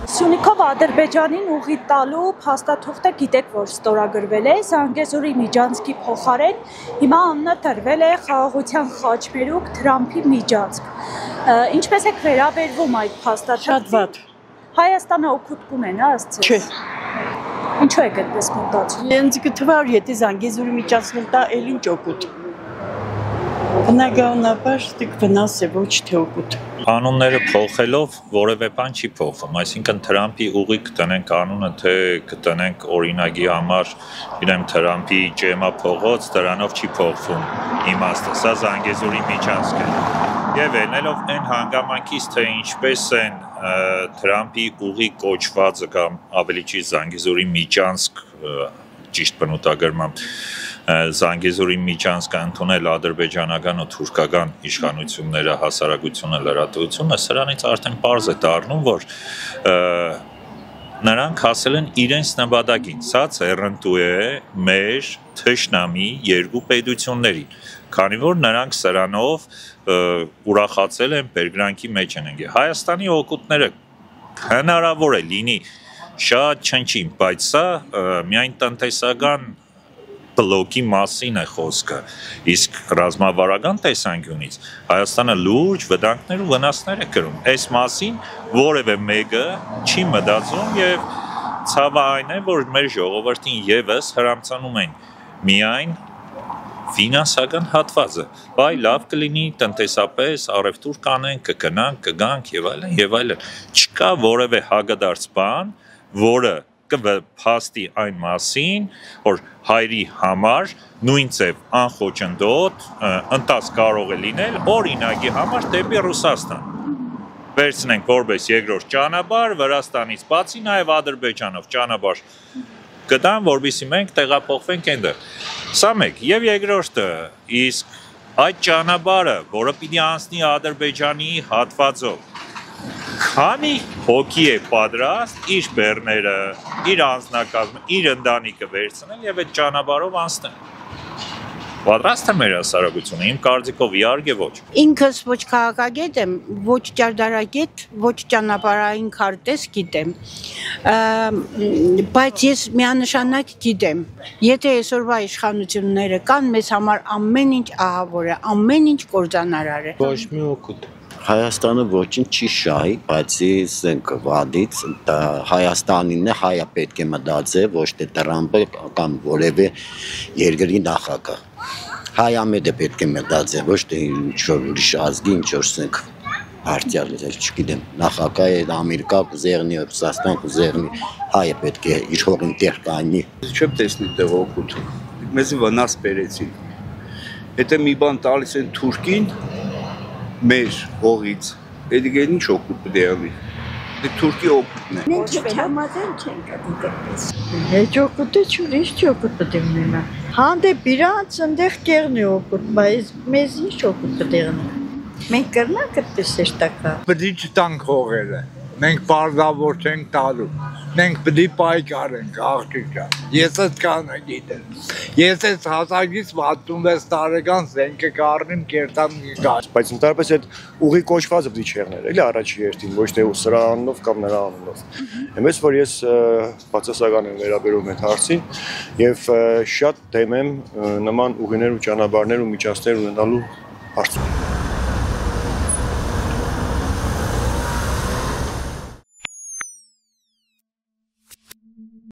Սյունիքով Ադրբեջանին ուղի տալու փաստաթուղթը գիտեք, որ ստորագրվել է Զանգեզուրի միջանցքի փոխարեն, հիմա անունը տրվել է խաղաղության խաչմերուկ Թրամփի միջանցք։ Ինչպես եք վերաբերվում այդ փաստաթղթին։ Շատ վատ։ Հայաստանը օգուտ կունենա ըստ Չէ։ Ինչու եք այդպես մտածում։ Ինձ գտվար, եթե Զանգեզուրի միջանցքն տա, էլ ինչ օգուտ։ Բնականաբար դիք վնաս է, ոչ թե օգուտ։ Կանոնները փոխելով որևէ բան չի փոխվում, այսինքն Թրամփի ուղի կտնենք անունը, թե կտնենք օրինագի համար, իրեմ Թրամփի ջեմա փողոց, դրանով չի փոխվում իմաստը, սա Զանգեզուրի միջանցք է։ Եվ ելնելով այն հանգամանքից, թե ինչպես են Թրամփի ուղի կոչվածը կամ ավելի ճիշտ Զանգեզուրի միջանցք ճիշտ բնութագրմամբ Զանգեզուրի միջանցքը ընդունել ադրբեջանական ու թուրքական իշխանությունները, հասարակությունը, լրատվությունը, սրանից արդեն պարզ է դառնում, որ նրանք հասել են իրենց նպատակին։ Սա ցեռնտու է մեր թշնամի երկու պետություններին, քանի որ նրանք սրանով ուրախացել են, բերկրանքի մեջ են ընկել։ Հայաստանի օգուտները հնարավոր է լինի շատ չնչին, բայց սա միայն տնտեսական բլոկի մասին է խոսքը, իսկ ռազմավարական տեսանկյունից Հայաստանը լուրջ վտանգներ ու վնասներ է կրում։ Այս մասին որևէ մեկը չի մտածում եւ ցավը այն է, որ մեր ժողովրդին եւս հրամցանում են միայն ֆինանսական հատվածը, բայց լավ կլինի տնտեսապես առևտուր կանենք, կգնանք, կգանք եւ այլն եւ այլն։ Չկա որևէ հագադարձ բան, որը կփաստի այն մասին, որ հայրի համար նույն ձև անխոչնդոտ ընտած կարող է լինել օրինակի համար դեպի Ռուսաստան։ Վերցնենք որպես երկրորդ ճանապարհ Վրաստանից բացի նաև Ադրբեջանով ճանապարհ գտան, որովհետեւ մենք տեղափոխվենք այնտեղ։ Սա մեկ եւ երկրորդը, իսկ այդ ճանապարհը, որը պիտի անցնի Ադրբեջանի հատվածով, քանի հոգի է պատրաստ իր բեռները, իր անձնակազմը, իր ընտանիքը վերցնել եւ այդ ճանապարհով անցնել։ Պատրաստ է մեր հասարակությունը, իմ կարծիքով իհարկե ոչ։ Ինքս ոչ քաղաքագետ եմ, ոչ ճարտարագետ, ոչ ճանապարհային քարտեզ գիտեմ, բայց ես միանշանակ գիտեմ, եթե այսօրվա իշխանությունները կան, մեզ համար ամեն ինչ ահավոր է, ամեն ինչ կործանարար է։ Ոչ մի օգուտ։ Հայաստանը ոչինչ չի շահի, բայց ասենք վադից Հայաստանին է հայը պետք է մտածել, ոչ թե Տրամփը կամ որևէ երկրի նախագահ։ Հայամեդը պետք է մտածել, ոչ թե ինչ-որ ուրիշ ազգի, ինչ-որ ասենք արտյալ, չգիտեմ, նախագահ է Ամերիկա կուզեղնի, Ռուսաստան կուզեղնի, հայը պետք է իր հողին տեղ կանի։ Չեմ տեսնի տեղ օգուտ։ Մեզի վնաս բերեցին։ Եթե մի բան տալիս են Թուրքին, մեր հողից, էդի ինչ օգուտ պետք է ալի։ Դե Թուրքի օգուտն է։ Մենք չհամաձայն չենք դիտես։ Heç օգուտը չունի, ինչ օգուտ պետք է ունենա։ Հանդեպ իրանց այնտեղ կերնի օգուտ, բայց մեզ ինչ օգուտ պետք է ունենա։ Մենք կրնանք այդպես շեշտակա։ Պետք է չտանք հողերը։ Մենք բարձրավոր չենք տալու։ Մենք պետք է պայքարենք, աղջիկը։ Ես այդ կանը գիտեմ։ Ես այս հասակից 66 տարեկան զենքը կառնեմ կերտամ գալ։ Բայց ընդհանրապես այդ ուղի կոչվածը պետք է չեղներ, էլի առաջի հերթին, ոչ թե սրա անունով կամ նրա անունով։ Εμես որ ես բացասական եմ վերաբերում այդ հարցին եւ շատ դեմ եմ նման ուղիներ ու ճանապարհներ ու միջանցքներ ունենալու հարցում։